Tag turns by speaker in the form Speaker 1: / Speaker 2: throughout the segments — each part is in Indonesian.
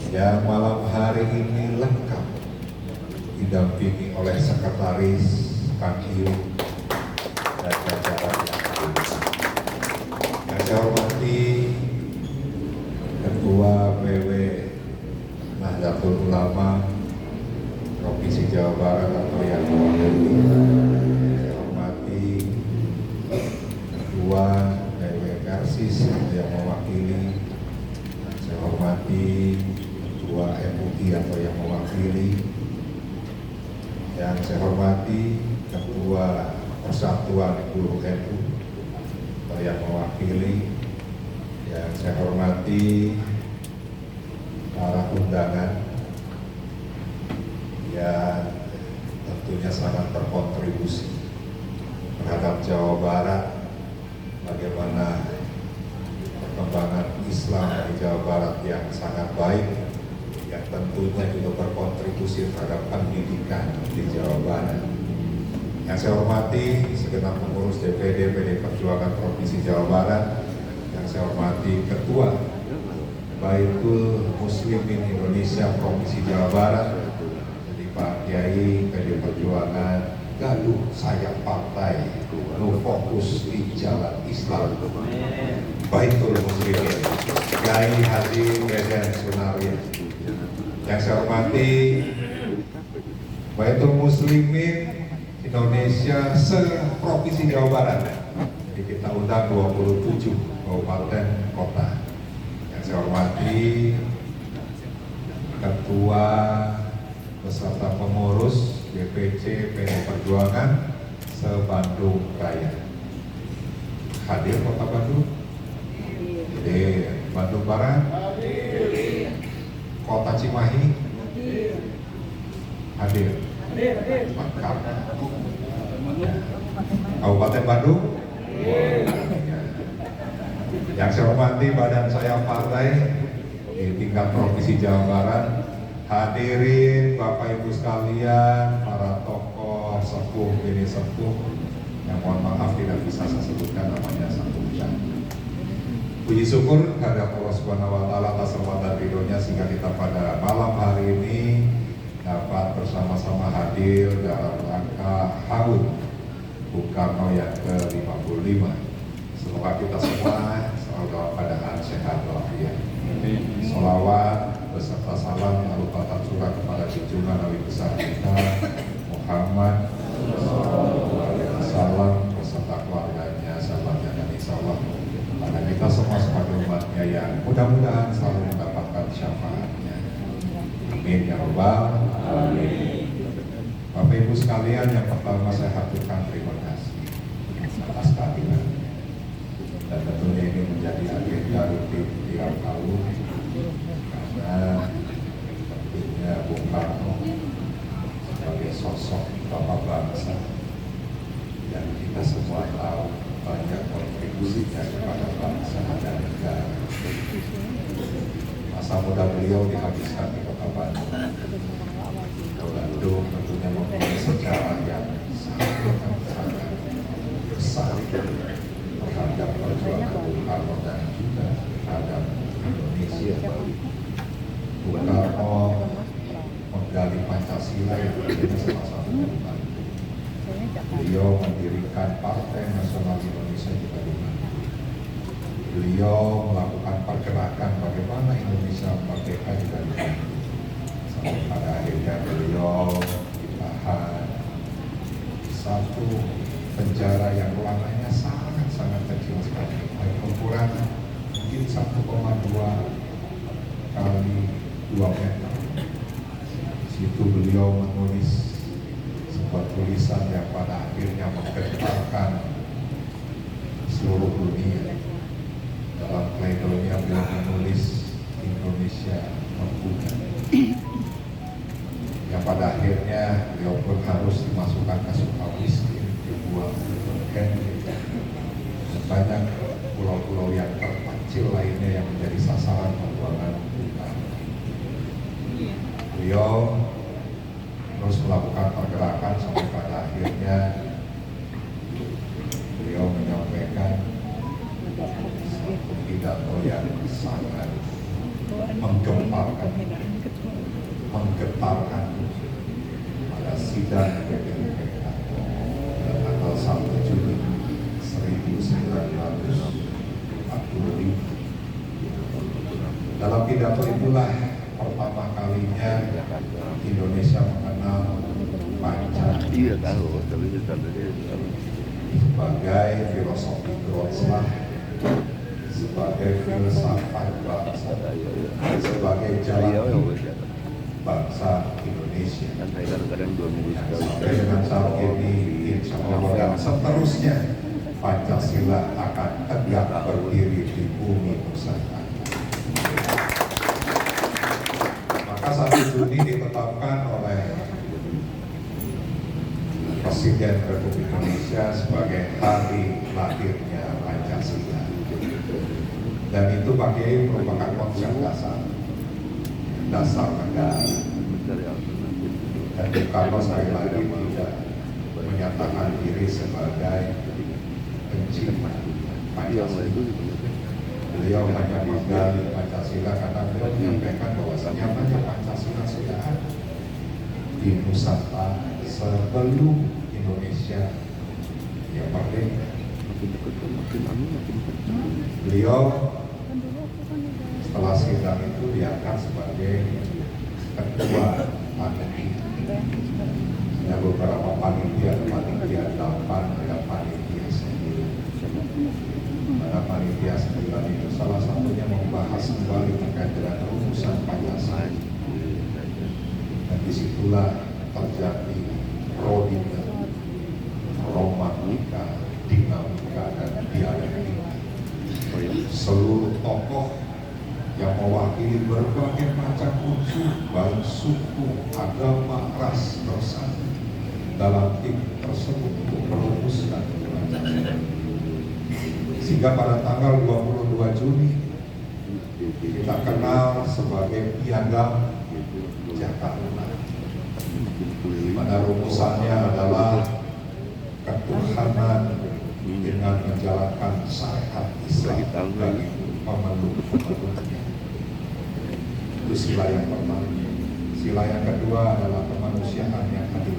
Speaker 1: yang malam hari ini lengkap didampingi oleh Sekretaris Kang Iu dan jajaran yang lain. Yang saya hormati Ketua PW Nahdlatul Ulama Provinsi Jawa Barat atau yang mewakili. Saya hormati Ketua PW Persis yang mewakili. Saya hormati Ketua MUI atau yang mewakili. Yang saya hormati Ketua Persatuan Guru NU atau yang mewakili. Yang saya hormati para undangan yang tentunya sangat berkontribusi terhadap Jawa Barat, bagaimana perkembangan Islam di Jawa Barat yang sangat baik, yang tentunya juga berkontribusi terhadap pendidikan di Jawa Barat. Yang saya hormati segenap pengurus DPD PD Perjuangan Provinsi Jawa Barat, yang saya hormati Ketua Baitul Muslimin Indonesia Provinsi Jawa Barat, jadi Pak Kiai PD Perjuangan, gaduh sayap partai, no fokus di jalan Islam. Baitul Muslimin, Kiai Haji Deden Sunaria. Yang saya hormati Baitul Muslimin Indonesia se-Provinsi Jawa Barat. Jadi kita undang 27 kabupaten kota. Yang saya hormati Ketua beserta pengurus DPC PD Perjuangan se-Bandung Raya. Hadir Kota Bandung? Hadir. Bandung Barat? Hadir. Kota Cimahi? Hadir. Mantap. Kabupaten Bandung? Yang saya hormati badan saya partai di tingkat Provinsi Jawa Barat, hadirin Bapak Ibu sekalian, para tokoh sepuh ini sepuh, yang mohon maaf tidak bisa saya sebutkan namanya satu-satu. Puji syukur kehadirat Allah Subhanahu wa Ta'ala atas rahmat dan ridhonya sehingga kita pada malam hari ini dapat bersama-sama hadir dalam rangka HUT Bung Karno yang ke-55. Semoga kita semua selalu dalam keadaan sehat walafiat. Sholawat beserta salam lalu tatap surah kepada junjungan Nabi besar kita Muhammad SAW beserta keluarganya, sahabatnya, dan insya Allah pada kita semua sebagai umatnya yang mudah-mudahan selalu mendapatkan syafaatnya. Amin ya Rabbal alamin. Bapak Ibu sekalian, yang pertama saya haturkan terima kasih atas kehadirannya. Dan tentunya ini menjadi agenda rutin tiap tahun karena tentunya Bung Karno sebagai sosok bapak bangsa yang kita semua tahu banyak kontribusinya kepada bangsa dan negara. Masa muda beliau dihabiskan di Kota Bandung. Bandung tentunya mempunyai sejarah yang sangat besar terhadap perjuangan Bung Karno dan juga terhadap Indonesia. Bung Karno menggali Pancasila yang menjadi salah satu Bandung. Beliau mendirikan Partai Nasional Indonesia juga di Bandung. Beliau melakukan pergerakan bagaimana Indonesia merdeka juga di Bandung. Sampai pada akhirnya beliau ditahan di satu penjara yang ruangannya sangat kecil sekali, ukuran mungkin 1,2 kali 2 meter. Di situ beliau menulis sebuah tulisan yang pada akhirnya menggetarkan seluruh dunia. Dalam pledoinya beliau menulis Indonesia Merdeka, yang pada akhirnya beliau pun harus dimasukkan ke Sulawesi, dibuang ke dan banyak pulau-pulau yang terpencil lainnya yang menjadi sasaran pembuangan bukan. Beliau terus melakukan pergerakan sampai pada akhirnya beliau menyampaikan satu pidato yang sangat menggemparkan, menggetarkan pada sidang PPNPK pada tanggal 1 Juni 1945. Dalam pidato itulah pertama kalinya Indonesia mengenal Pancasila sebagai filosofi Grotslah, sebagai filsafat bangsa, sebagai jalan bangsa Indonesia. Sampai dengan saat ini, insya Allah dan seterusnya, Pancasila akan tegak berdiri di bumi Nusantara. Maka 1 Juni ditetapkan oleh Presiden Republik Indonesia sebagai hari lahirnya Pancasila. Dan itu bagi merupakan konsep dasar negara. Dan Bung Karno sekali lagi tidak menyatakan diri sebagai pencipta Pancasila. Beliau hanya menggali Pancasila karena beliau menyampaikan bahwa nyatanya Pancasila sudah ada di Nusantara sebelum Indonesia yang merdeka. Beliau setelah sidang itu diangkat sebagai ketua panitia. Ada beberapa panitia 8 dan panitia 9. Pada panitia 9 itu salah satunya membahas kembali terkait dengan rumusan Pancasila. Dan disitulah terjadi prodika, romantika, dinamika, dan dialektika. Seluruh tokoh yang mewakili berbagai macam unsur, baik suku, agama, ras, bersatu dalam tim tersebut untuk merumuskan Pancasila. Sehingga pada tanggal 22 Juni kita kenal sebagai Piagam Jakarta. Pada rumusannya adalah ketuhanan dengan menjalankan syariat Islam bagi pemeluk-pemeluknya. Itu sila yang pertama. Sila yang kedua adalah kemanusiaan yang adil.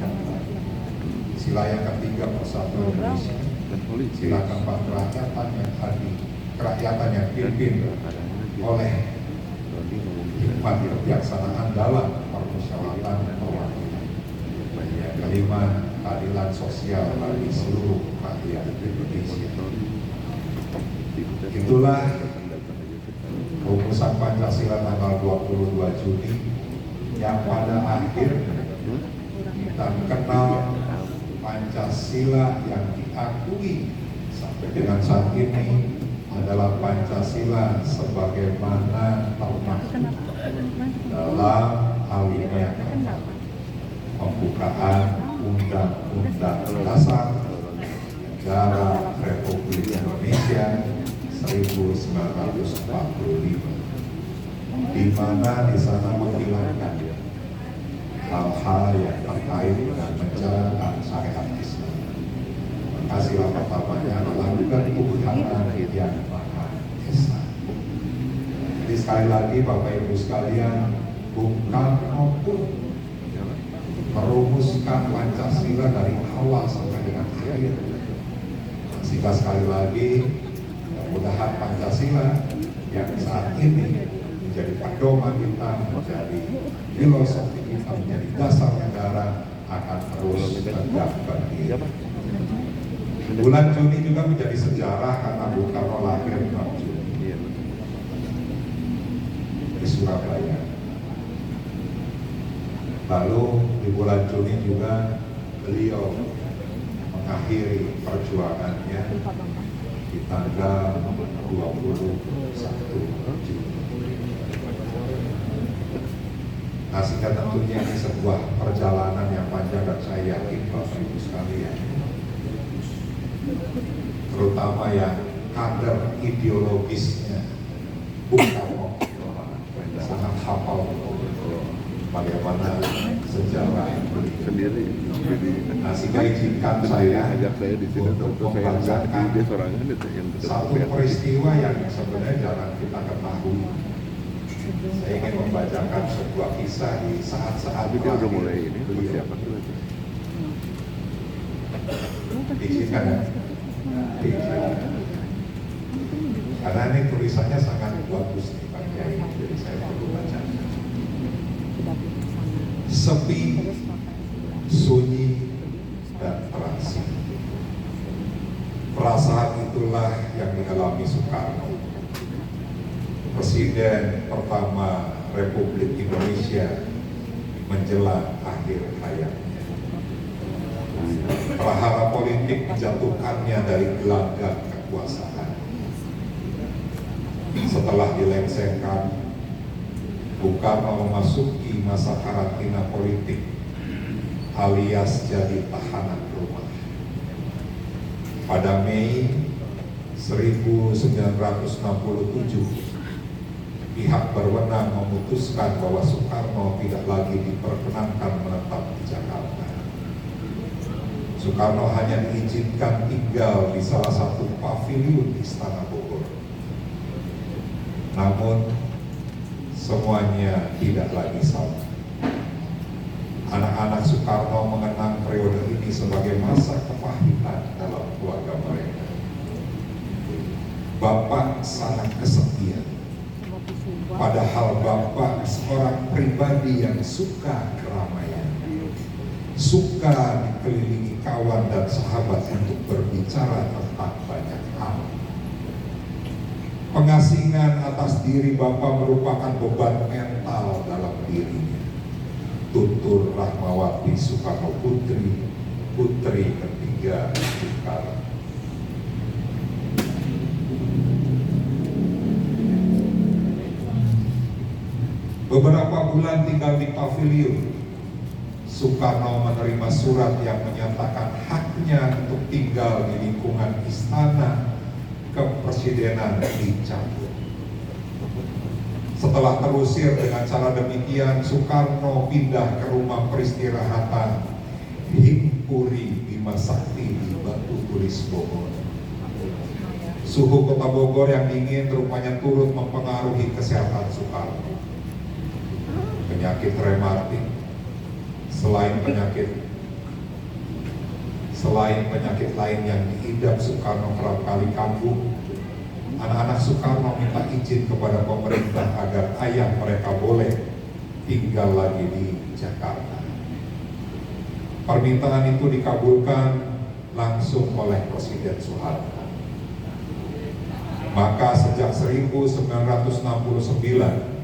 Speaker 1: Sila yang ketiga persatuan Indonesia. Sila keempat kerakyatan yang adil, kerakyatan yang dipimpin oleh hikmat kebijaksanaan dalam permusyawaratan perwakilan. Yang kelima, keadilan sosial bagi seluruh rakyat Indonesia. Itulah rumusan Pancasila tanggal 22 Juni yang pada akhir kita kenal Pancasila yang diakui sampai dengan saat ini adalah Pancasila sebagaimana termaktub dalam alinea pembukaan Undang-Undang Dasar Negara Republik Indonesia 1945, di mana di sana menghilangkan hal-hal yang terkait dengan menjalankan syariat Islam. Sila pertamanya adalah ketuhanan yang Maha Esa. Jadi sekali lagi Bapak Ibu sekalian, Bung Karno pun merumuskan Pancasila dari awal sampai dengan akhir. Sehingga sekali lagi, mudah-mudahan Pancasila yang saat ini menjadi pedoman kita, menjadi filosofi kita, menjadi dasar negara akan terus tegak berdiri. Bulan Juni juga menjadi sejarah karena Bung Karno lahir 6 Juni di Surabaya. Lalu di bulan Juni juga beliau mengakhiri perjuangannya di tanggal 21 Juni. Nah, sehingga tentunya ini sebuah perjalanan yang panjang dan saya yakin Bapak Ibu sekalian, terutama yang kader ideologisnya Bung Karno sangat hafal bagaimana sejarah sendiri. Nah, sehingga izinkan saya untuk membacakan satu peristiwa yang sebenarnya jarang kita ketahui Saya ingin membacakan sebuah kisah di saat-saat
Speaker 2: Dia udah mulai ini,
Speaker 1: beliau.
Speaker 2: siapa tuh?
Speaker 1: Diizinkan ya? Diizinkan. Karena ini tulisannya sangat bagus nih Pak Kiai, jadi saya perlu baca. Sepi, sunyi, dan terasing. Perasaan itulah yang dialami Soekarno, Presiden pertama Republik Indonesia menjelang akhir hayatnya. Prahara politik menjatuhkannya dari gelanggang kekuasaan. Setelah dilengsengkan, Bung Karno memasuki masa karantina politik alias jadi tahanan rumah. Pada Mei 1967, pihak berwenang memutuskan bahwa Soekarno tidak lagi diperkenankan menetap di Jakarta. Soekarno hanya diizinkan tinggal di salah satu paviliun di Istana Bogor. Namun, semuanya tidak lagi sama. Anak-anak Soekarno mengenang periode ini sebagai masa kepahitan dalam keluarga mereka. Bapak sangat kesepian. Padahal Bapak seorang pribadi yang suka keramaian, suka dikelilingi kawan dan sahabat untuk berbicara tentang banyak hal. Pengasingan atas diri Bapak merupakan beban mental dalam dirinya. Tutur Rahmawati Soekarno Putri, putri ketiga Soekarno. Beberapa bulan tinggal di paviliun, Soekarno menerima surat yang menyatakan haknya untuk tinggal di lingkungan istana kepresidenan dicabut. Setelah terusir dengan cara demikian, Soekarno pindah ke rumah peristirahatan Himpuri Bima Sakti di Batu Tulis Bogor. Suhu kota Bogor yang dingin rupanya turut mempengaruhi kesehatan Soekarno. Penyakit rematik, selain penyakit lain yang diidap Soekarno kerap kali kambuh, anak-anak Soekarno minta izin kepada pemerintah agar ayah mereka boleh tinggal lagi di Jakarta. Permintaan itu dikabulkan langsung oleh Presiden Soeharto. Maka sejak 1969,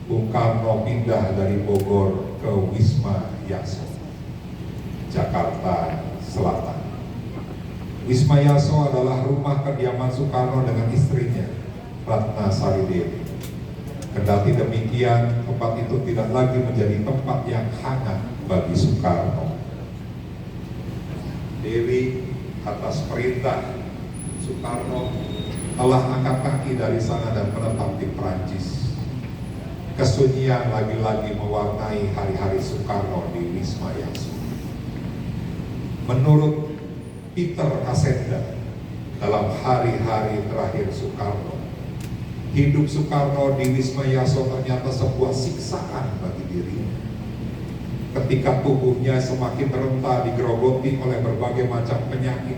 Speaker 1: Bung Karno pindah dari Bogor ke Wisma Yaso, Jakarta Selatan. Wisma Yaso adalah rumah kediaman Soekarno dengan istrinya, Ratna Sari Dewi. Kendati demikian, tempat itu tidak lagi menjadi tempat yang hangat bagi Soekarno. Dewi atas perintah Soekarno telah angkat kaki dari sana dan menetap di Perancis. Kesunyian lagi-lagi mewarnai hari-hari Soekarno di Wisma Yaso. Menurut Peter Kasenda, dalam hari-hari terakhir Soekarno, hidup Soekarno di Wisma Yaso ternyata sebuah siksaan bagi dirinya. Ketika tubuhnya semakin renta digerogoti oleh berbagai macam penyakit,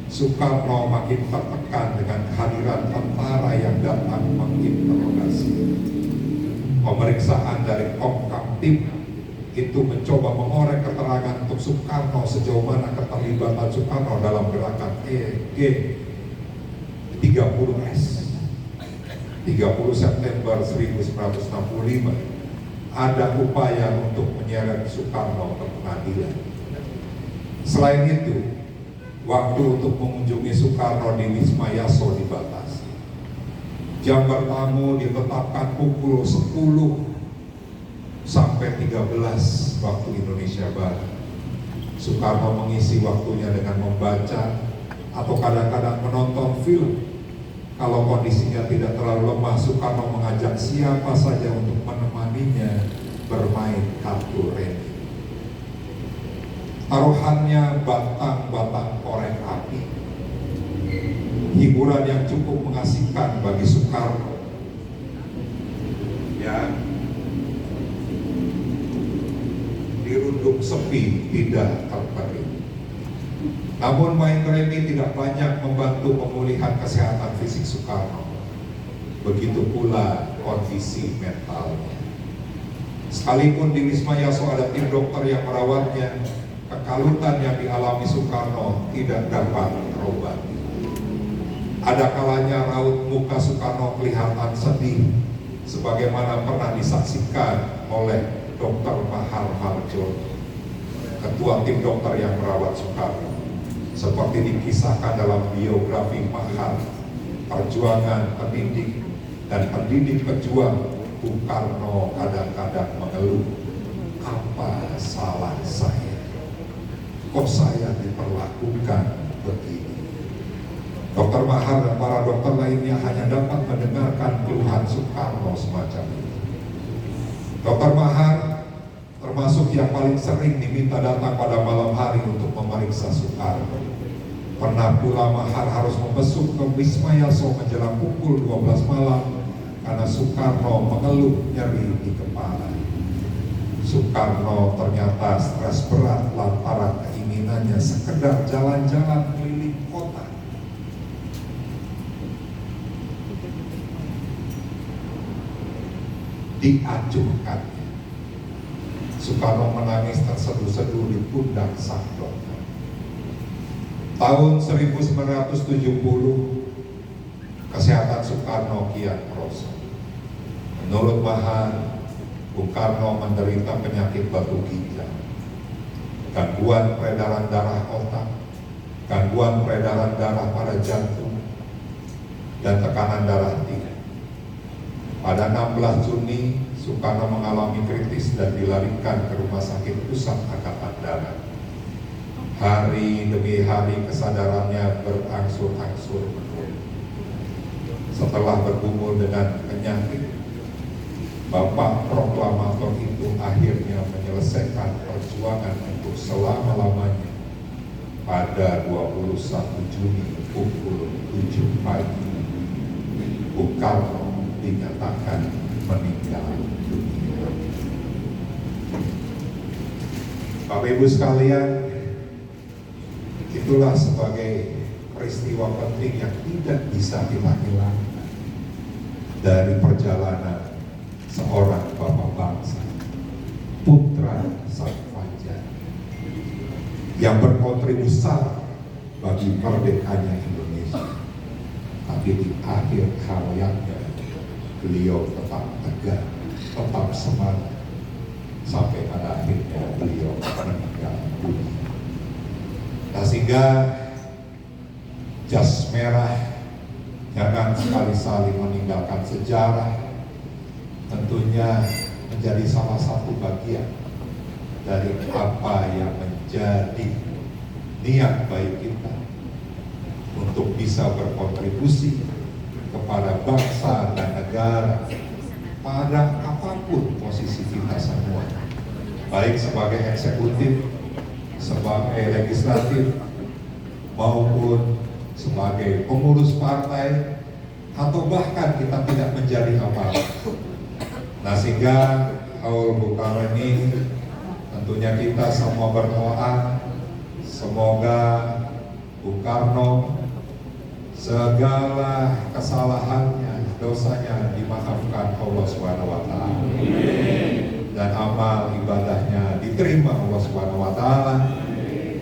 Speaker 1: Soekarno makin tertekan dengan kehadiran tentara yang datang menginterogasi. Pemeriksaan dari Komkamtib itu mencoba mengorek keterangan untuk Soekarno sejauh mana keterlibatan Soekarno dalam gerakan EG30S. 30 September 1965 ada upaya untuk menyeret Soekarno ke pengadilan. Selain itu, waktu untuk mengunjungi Soekarno di Wisma Yaso dibatasi. Jam bertamu ditetapkan pukul 10 sampai 13 waktu Indonesia Barat. Soekarno mengisi waktunya dengan membaca atau kadang-kadang menonton film. Kalau kondisinya tidak terlalu lemah, Soekarno mengajak siapa saja untuk menemaninya bermain kartu remi. Taruhannya batang-batang korek api. Hiburan yang cukup mengasihkan bagi Soekarno. duduk sepi, tidak terperi. Namun main remi tidak banyak membantu pemulihan kesehatan fisik Soekarno. Begitu pula kondisi mentalnya. Sekalipun di Wisma Yaso ada tim dokter yang merawatnya, kekalutan yang dialami Soekarno tidak dapat terobati. Ada kalanya raut muka Soekarno kelihatan sedih, sebagaimana pernah disaksikan oleh Dr. Mahar Harjo, ketua tim dokter yang merawat Soekarno. Seperti dikisahkan dalam biografi Mahar, perjuangan pendidik dan pendidik pejuang, Bung Karno kadang-kadang mengeluh, apa salah saya? Kok saya diperlakukan begini? Dr. Mahar dan para dokter lainnya hanya dapat mendengarkan keluhan Soekarno semacam ini. Dr. Mahar termasuk yang paling sering diminta datang pada malam hari untuk memeriksa Soekarno. Pernah pula Mahar harus membesuk ke Wisma Yaso menjelang pukul 12 malam karena Soekarno mengeluh nyeri di kepala. Soekarno ternyata stres berat lantaran keinginannya sekedar jalan-jalan keliling kota. Diajukannya. Soekarno menangis terseduh-seduh di pundak sang dokter. Tahun 1970, kesehatan Soekarno kian merosot. Menurut Mahar, Bung Karno menderita penyakit batu ginjal, gangguan peredaran darah otak, gangguan peredaran darah pada jantung, dan tekanan darah tinggi. Pada 16 Juni, Soekarno mengalami kritis dan dilarikan ke Rumah Sakit Pusat Angkatan Darat. Hari demi hari kesadarannya berangsur-angsur menurun. Setelah bergumul dengan penyakit, Bapak proklamator itu akhirnya menyelesaikan perjuangan untuk selama-lamanya pada 21 Juni pukul 7 pagi. Bung Karno dinyatakan meninggal dunia. Bapak Ibu sekalian, itulah sebagai peristiwa penting yang tidak bisa hilang dari perjalanan seorang bapak bangsa, putra sang fajar, yang berkontribusi besar bagi merdekanya Indonesia. Tapi di akhir hayatnya, beliau tetap tegar, tetap semangat, sampai pada akhirnya beliau meninggal dunia. Nah, sehingga jas merah jangan sekali-kali meninggalkan sejarah, tentunya menjadi salah satu bagian dari apa yang menjadi niat baik kita untuk bisa berkontribusi kepada bangsa dan negara pada apapun posisi kita semua, baik sebagai eksekutif, sebagai legislatif, maupun sebagai pengurus partai, atau bahkan kita tidak menjadi apa-apa. Nah, sehingga Haul Bung Karno ini tentunya kita semua berdoa semoga Bung Karno segala kesalahannya, dosanya dimaafkan Allah SWT, dan amal ibadahnya diterima Allah SWT,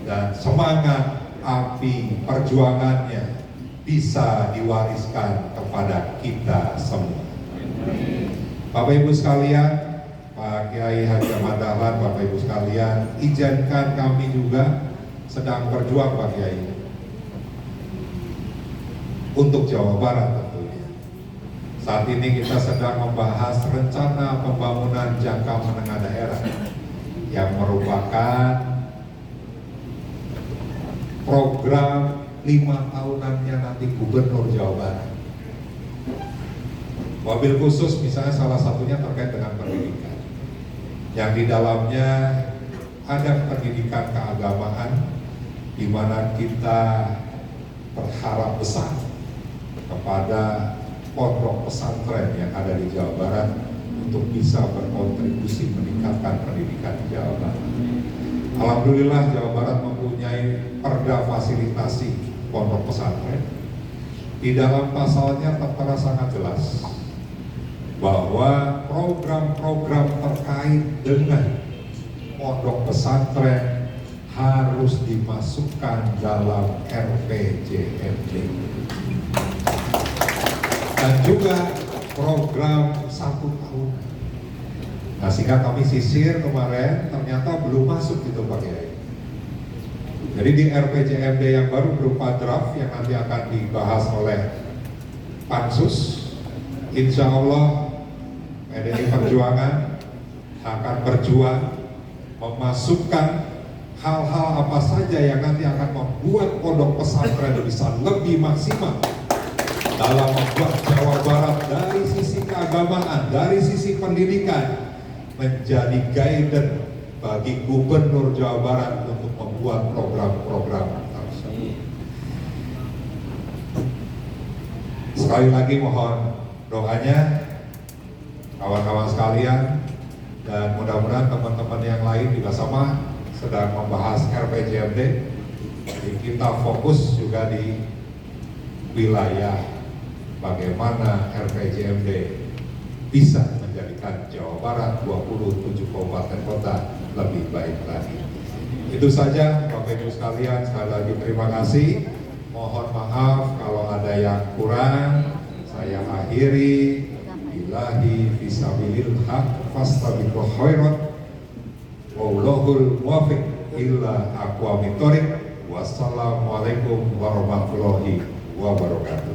Speaker 1: dan semangat api perjuangannya bisa diwariskan kepada kita semua. Bapak Ibu sekalian, Pak Kiai Haji Ahmad Dahlan, Bapak Ibu sekalian, izinkan kami juga sedang berjuang, Pak Kiai, untuk Jawa Barat tentunya. Saat ini kita sedang membahas rencana pembangunan jangka menengah daerah yang merupakan program 5 tahunannya nanti Gubernur Jawa Barat. Mobil khusus misalnya salah satunya terkait dengan pendidikan, yang di dalamnya ada pendidikan keagamaan, di mana kita berharap besar kepada pondok pesantren yang ada di Jawa Barat untuk bisa berkontribusi meningkatkan pendidikan di Jawa Barat. Alhamdulillah Jawa Barat mempunyai perda fasilitasi pondok pesantren. Di dalam pasalnya tertera sangat jelas bahwa program-program terkait dengan pondok pesantren harus dimasukkan dalam RPJMD. Dan juga program 1 tahun. Nah, sehingga kami sisir kemarin ternyata belum masuk gitu Pak Kiai. Jadi di RPJMD yang baru berupa draft yang nanti akan dibahas oleh Pansus, insya Allah PDI Perjuangan akan berjuang memasukkan hal-hal apa saja yang nanti akan membuat pondok pesantren bisa lebih maksimal dalam membuat Jawa Barat dari sisi keagamaan, dari sisi pendidikan menjadi guidance bagi Gubernur Jawa Barat untuk membuat program-program tersebut. Sekali lagi mohon doanya kawan-kawan sekalian, dan mudah-mudahan teman-teman yang lain juga sama sedang membahas RPJMD. Jadi kita fokus juga di wilayah bagaimana RPJMD bisa menjadikan Jawa Barat 27 kabupaten kota lebih baik lagi. Itu saja Bapak Ibu sekalian, sekali lagi terima kasih. Mohon maaf kalau ada yang kurang. Saya akhiri. Billahi fisabilil haq fastabiqul khairat wallahul muwaffiq illa aqwamit thoriq. Wassalamualaikum warahmatullahi wabarakatuh.